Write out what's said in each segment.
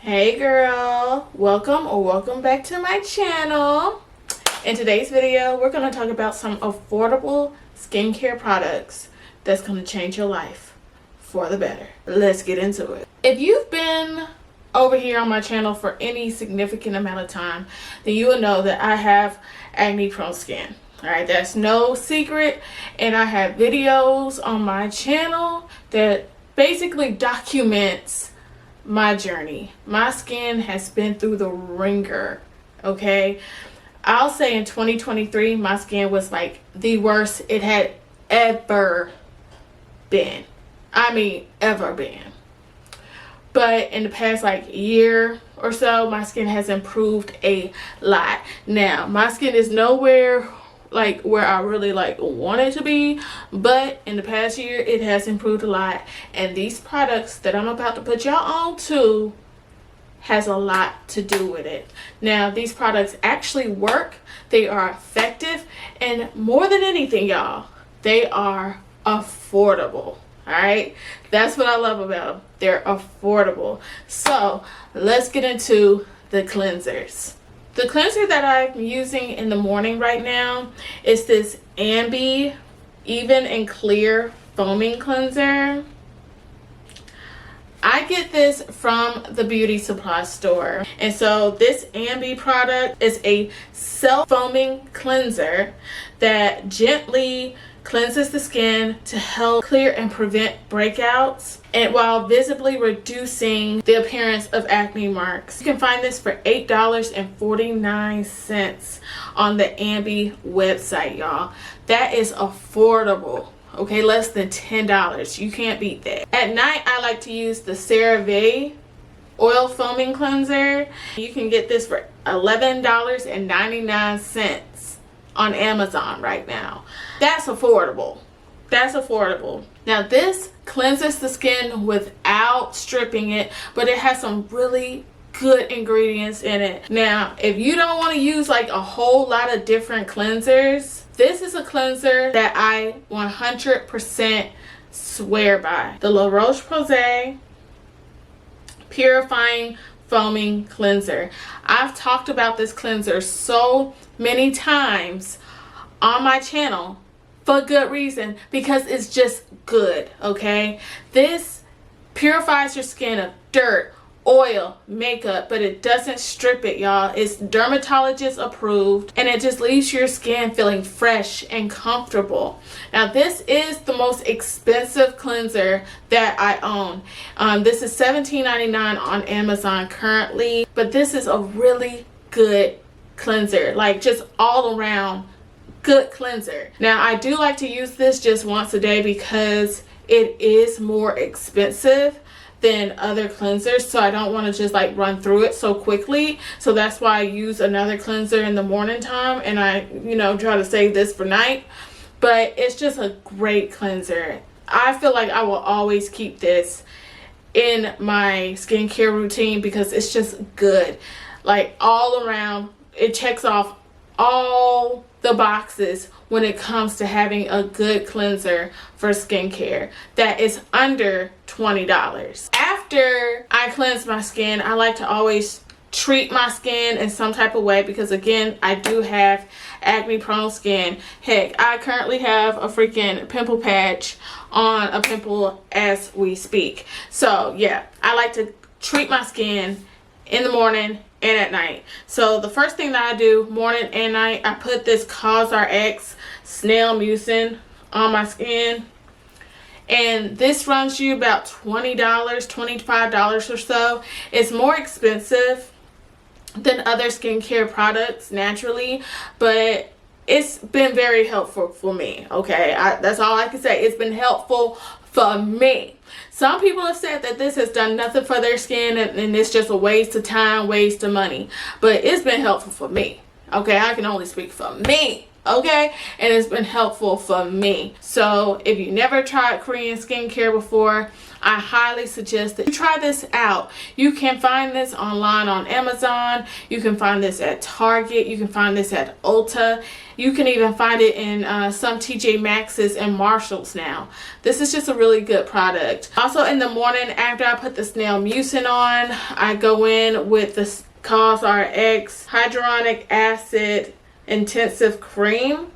Hey girl, welcome back to my channel. In today's video, we're going to talk about some affordable skincare products that's going to change your life for the better. Let's get into it. If you've been over here on my channel for any significant amount of time, then you will know that I have acne prone skin. Alright, that's no secret, and I have videos on my channel that basically documents my journey. My skin has been through the ringer, okay? I'll say in 2023, my skin was like the worst it had ever been. I mean, ever been. But in the past like year or so, my skin has improved a lot. Now, my skin is nowhere like where I really like want it to be, but in the past year it has improved a lot, and these products that I'm about to put y'all on to has a lot to do with it. Now, these products actually work, they are effective, and more than anything, y'all, they are affordable. All right, that's what I love about them. They're affordable. So let's get into the cleansers. The cleanser that I'm using in the morning right now is this Ambi Even and Clear Foaming Cleanser. I get this from the beauty supply store. And so this Ambi product is a self-foaming cleanser that gently cleanses the skin to help clear and prevent breakouts, and while visibly reducing the appearance of acne marks. You can find this for $8.49 on the Ambi website, y'all. That is affordable. Okay, less than $10. You can't beat that. At night, I like to use the CeraVe oil foaming cleanser. You can get this for $11.99 on Amazon right now. That's affordable. That's affordable. Now, this cleanses the skin without stripping it, but it has some really good ingredients in it. Now, if you don't want to use like a whole lot of different cleansers, this is a cleanser that I 100% swear by. The La Roche-Posay Purifying Foaming Cleanser. I've talked about this cleanser so many times on my channel for good reason, because it's just good, okay? This purifies your skin of dirt, oil, makeup, but it doesn't strip it, y'all. It's dermatologist approved, and it just leaves your skin feeling fresh and comfortable. Now, this is the most expensive cleanser that I own. This is $17.99 on Amazon currently, but this is a really good cleanser, like just all around good cleanser. Now, I do like to use this just once a day because it is more expensive than other cleansers, so I don't want to just like run through it so quickly. So that's why I use another cleanser in the morning time, and I try to save this for night. But it's just a great cleanser. I feel like I will always keep this in my skincare routine because it's just good. Like all around, it checks off all the boxes when it comes to having a good cleanser for skincare that is under $20. After I cleanse my skin, I like to always treat my skin in some type of way because, again, I do have acne prone skin. Heck, I currently have a freaking pimple patch on a pimple as we speak. So yeah, I like to treat my skin in the morning and at night. So the first thing that I do morning and night, I put this COSRX Snail Mucin on my skin, and this runs you about $20, $25 or so. It's more expensive than other skincare products naturally, but it's been very helpful for me. Okay, that's all I can say. It's been helpful for me. Some people have said that this has done nothing for their skin and it's just a waste of time, waste of money. But it's been helpful for me. Okay, I can only speak for me. Okay, and it's been helpful for me. So if you never tried Korean skincare before, I highly suggest that you try this out. You can find this online on Amazon. You can find this at Target. You can find this at Ulta. You can even find it in some TJ Maxx's and Marshalls now. This is just a really good product. Also, in the morning after I put the snail mucin on, I go in with the COSRX Hyaluronic Acid Intensive Cream.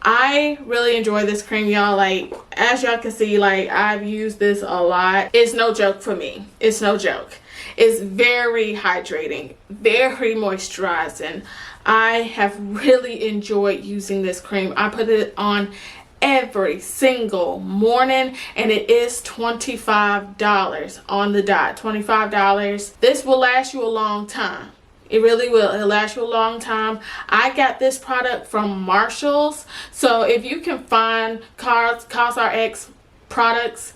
I really enjoy this cream, y'all. Like, as y'all can see, like, I've used this a lot. It's no joke for me. It's no joke. It's very hydrating, very moisturizing. I have really enjoyed using this cream. I put it on every single morning, and it is $25 on the dot. $25. This will last you a long time. It really will. It'll last you a long time. I got this product from Marshalls. So if you can find COSRX products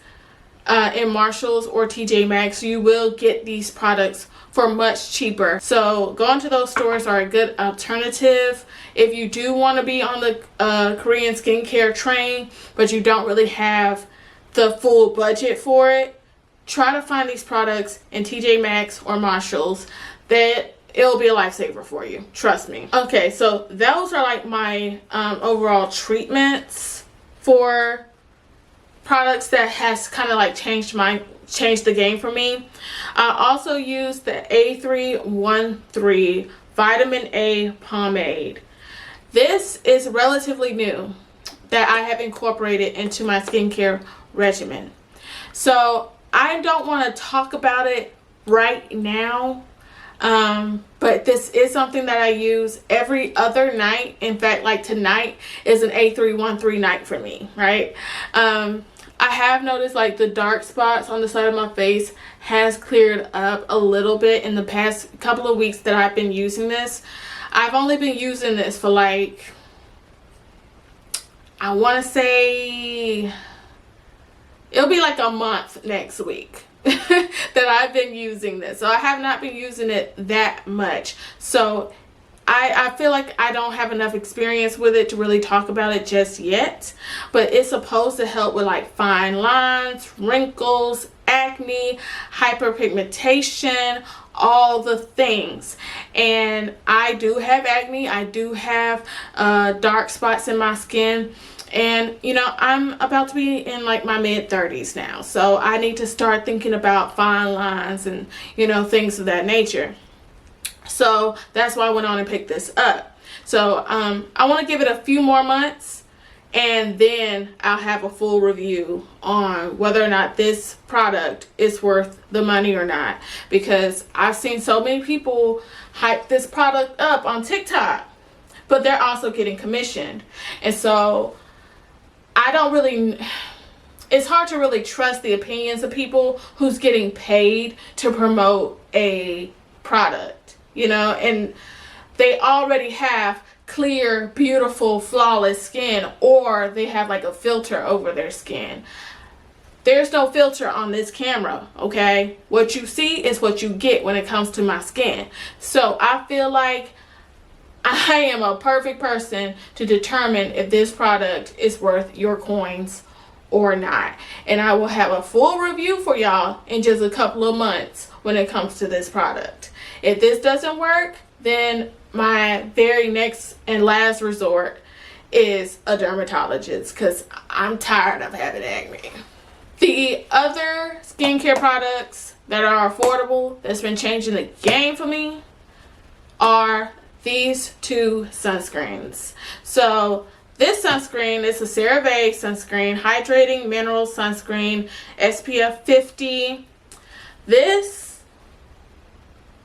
in Marshalls or TJ Maxx, you will get these products for much cheaper. So going to those stores are a good alternative. If you do want to be on the Korean skincare train, but you don't really have the full budget for it, try to find these products in TJ Maxx or Marshalls. It'll be a lifesaver for you. Trust me. Okay, so those are like my overall treatments for products that has kind of like changed the game for me. I also use the A313 Vitamin A Pomade. This is relatively new that I have incorporated into my skincare regimen. So I don't want to talk about it right now. But this is something that I use every other night. In fact, like tonight is an A313 night for me, right? I have noticed like the dark spots on the side of my face has cleared up a little bit in the past couple of weeks that I've been using this. I've only been using this for like, I want to say it'll be like a month next week that I've been using this. So I have not been using it that much. So I feel like I don't have enough experience with it to really talk about it just yet. But it's supposed to help with like fine lines, wrinkles, acne, hyperpigmentation, all the things. And I do have acne. I do have dark spots in my skin. And you know, I'm about to be in like my mid-30s now, so I need to start thinking about fine lines and, you know, things of that nature. So that's why I went on and picked this up. So I want to give it a few more months, and then I'll have a full review on whether or not this product is worth the money or not, because I've seen so many people hype this product up on TikTok, but they're also getting commissioned. And so I don't really, it's hard to really trust the opinions of people who's getting paid to promote a product, you know, and they already have clear, beautiful, flawless skin, or they have like a filter over their skin. There's no filter on this camera, okay? What you see is what you get when it comes to my skin. So I feel like I am a perfect person to determine if this product is worth your coins or not. And I will have a full review for y'all in just a couple of months when it comes to this product. If this doesn't work, then my very next and last resort is a dermatologist, because I'm tired of having acne. The other skincare products that are affordable that's been changing the game for me are these two sunscreens. So this sunscreen is a CeraVe sunscreen, hydrating mineral sunscreen, SPF 50. This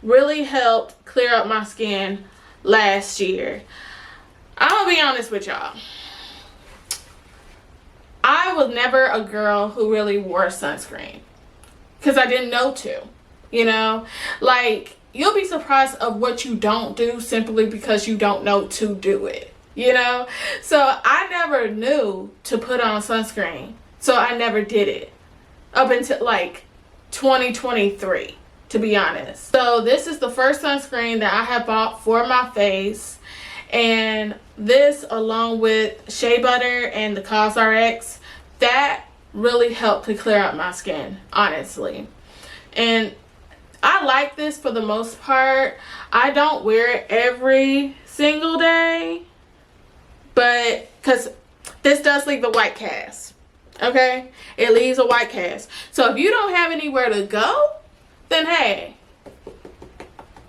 really helped clear up my skin last year. I'm gonna be honest with y'all. I was never a girl who really wore sunscreen because I didn't know to, you know, like, you'll be surprised of what you don't do simply because you don't know to do it, you know? So I never knew to put on sunscreen. So I never did it up until like 2023, to be honest. So this is the first sunscreen that I have bought for my face. And this, along with Shea Butter and the COSRX, that really help to clear out my skin, honestly. And I like this for the most part. I don't wear it every single day, but because this does leave a white cast, okay? It leaves a white cast. So if you don't have anywhere to go, then hey,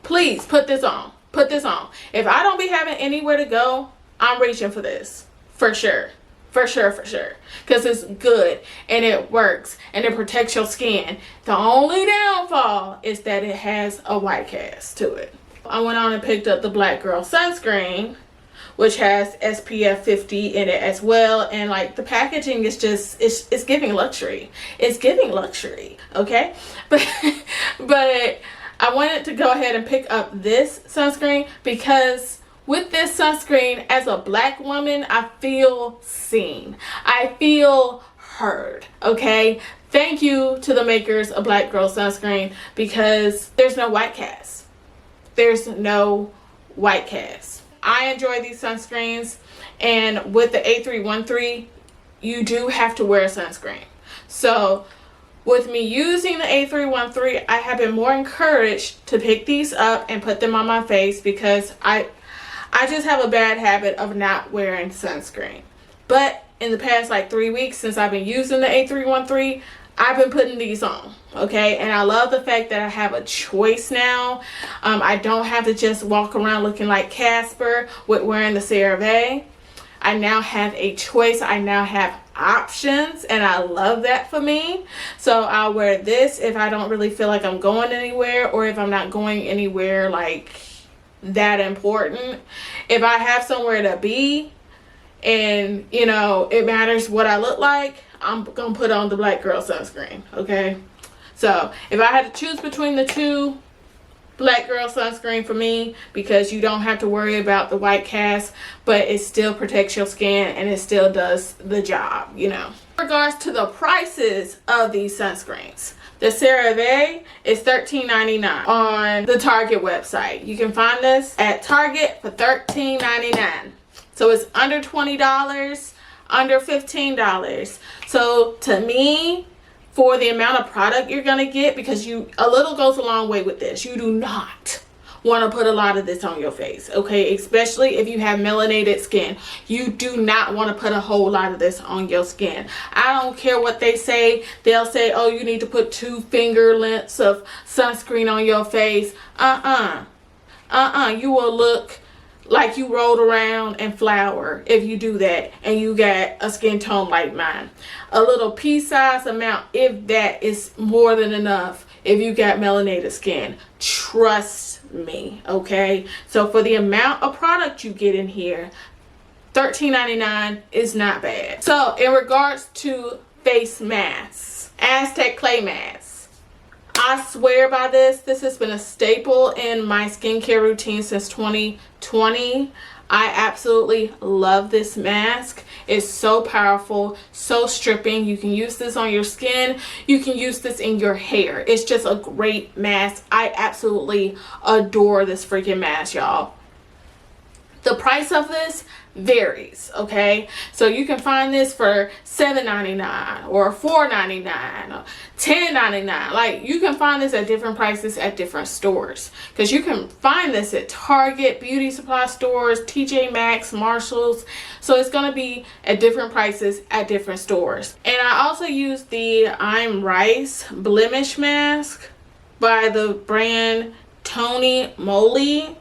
please put this on. Put this on. If I don't be having anywhere to go, I'm reaching for this. For sure. For sure, for sure. Because it's good and it works and it protects your skin. The only downfall is that it has a white cast to it. I went on and picked up the Black Girl sunscreen, which has SPF 50 in it as well. And like the packaging is just, it's giving luxury. It's giving luxury, okay? But I wanted to go ahead and pick up this sunscreen because with this sunscreen, as a black woman, I feel seen. I feel heard, okay? Thank you to the makers of Black Girl sunscreen because there's no white cast. There's no white cast. I enjoy these sunscreens, and with the A313, you do have to wear sunscreen. So with me using the A313, I have been more encouraged to pick these up and put them on my face because I just have a bad habit of not wearing sunscreen. But in the past like 3 weeks since I've been using the A313, I've been putting these on, okay? And I love the fact that I have a choice now. I don't have to just walk around looking like Casper with wearing the CeraVe. I now have a choice. I now have options, and I love that for me. So I'll wear this if I don't really feel like I'm going anywhere, or if I'm not going anywhere like that important. If I have somewhere to be and you know it matters what I look like, I'm gonna put on the Black Girl sunscreen, okay? So if I had to choose between the two, Black Girl sunscreen for me, because you don't have to worry about the white cast, but it still protects your skin and it still does the job, you know. In regards to the prices of these sunscreens, the CeraVe is $13.99 on the Target website. You can find this at Target for $13.99. So it's under $20, under $15. So to me, for the amount of product you're gonna get, because a little goes a long way with this. You do not want to put a lot of this on your face, okay? Especially if you have melanated skin. You do not want to put a whole lot of this on your skin. I don't care what they say. They'll say, oh, you need to put 2 finger lengths of sunscreen on your face. You will look like you rolled around in flour if you do that and you got a skin tone like mine. A little pea-sized amount, if that, is more than enough if you got melanated skin. Trust me, okay? So for the amount of product you get in here, $13.99 is not bad. So in regards to face masks, Aztec clay masks, I swear by this. This has been a staple in my skincare routine since 2020. I absolutely love this mask. It's so powerful, so stripping. You can use this on your skin. You can use this in your hair. It's just a great mask. I absolutely adore this freaking mask, y'all. The price of this varies, okay? So you can find this for $7.99 or $4.99 or $10.99. Like, you can find this at different prices at different stores, because you can find this at Target, beauty supply stores, TJ Maxx, Marshalls. So it's going to be at different prices at different stores. And I also use the I'm Rice blemish mask by the brand Tony Moly.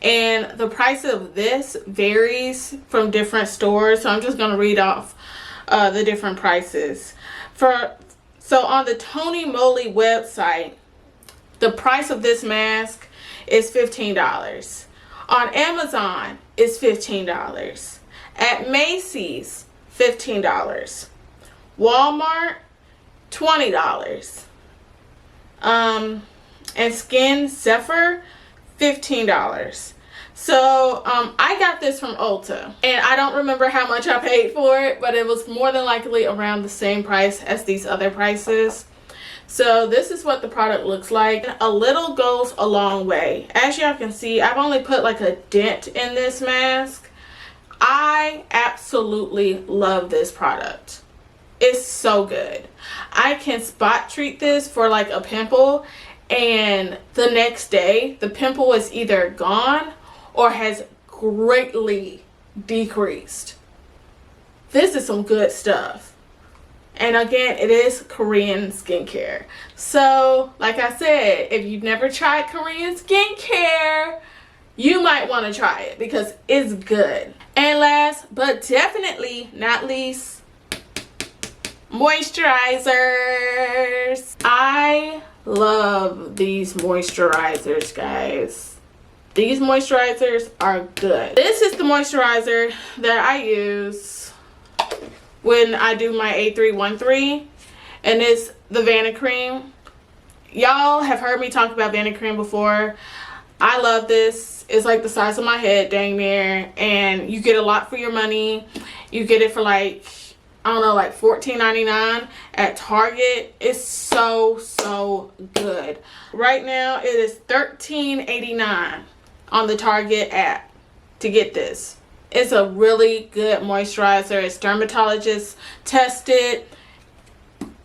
And the price of this varies from different stores. So I'm just going to read off the different prices. So on the Tony Moly website, the price of this mask is $15. On Amazon, it's $15. At Macy's, $15. Walmart, $20. And Skin Zephyr, $15. So I got this from Ulta, and I don't remember how much I paid for it, but it was more than likely around the same price as these other prices. So this is what the product looks like. A little goes a long way. As y'all can see, I've only put like a dent in this mask. I absolutely love this product. It's so good. I can spot treat this for like a pimple, and the next day the pimple is either gone or has greatly decreased. This is some good stuff. And again, it is Korean skincare. So, like I said, if you've never tried Korean skincare, you might want to try it because it's good. And last but definitely not least, moisturizers. I love these moisturizers, guys. These moisturizers are good. This is the moisturizer that I use when I do my A313, and it's the Vanicream. Y'all have heard me talk about Vanicream before. I love this. It's like the size of my head, dang near, and you get a lot for your money. You get it for like, I don't know, like $14.99 at Target. It's so good. Right now it is $13.89 on the Target app to get this. It's a really good moisturizer. It's dermatologist tested.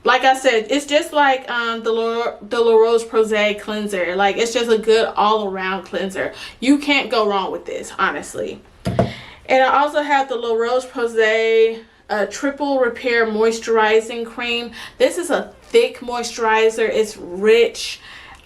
Like I said, it's just like the La Roche-Posay cleanser. Like, it's just a good all-around cleanser. You can't go wrong with this, honestly. And I also have the La Roche-Posay triple repair moisturizing cream. This is a thick moisturizer. It's rich.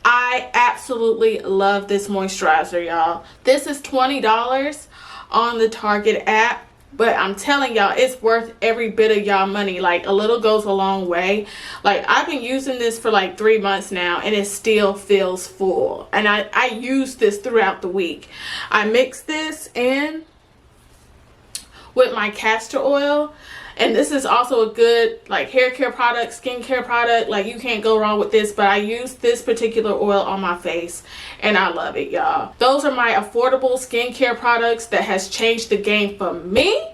I absolutely love this moisturizer, y'all. This is $20 on the Target app, but I'm telling y'all, it's worth every bit of y'all money. Like, a little goes a long way. Like, I've been using this for like 3 months now, and it still feels full. And I use this throughout the week. I mix this in with my castor oil, and this is also a good like hair care product, skincare product. Like, you can't go wrong with this. But I use this particular oil on my face, and I love it, y'all. Those are my affordable skincare products that has changed the game for me,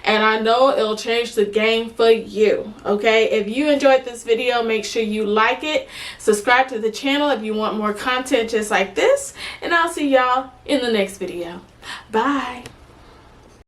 and I know it'll change the game for you. Okay, if you enjoyed this video, make sure you like it, subscribe to the channel if you want more content just like this, and I'll see y'all in the next video. Bye.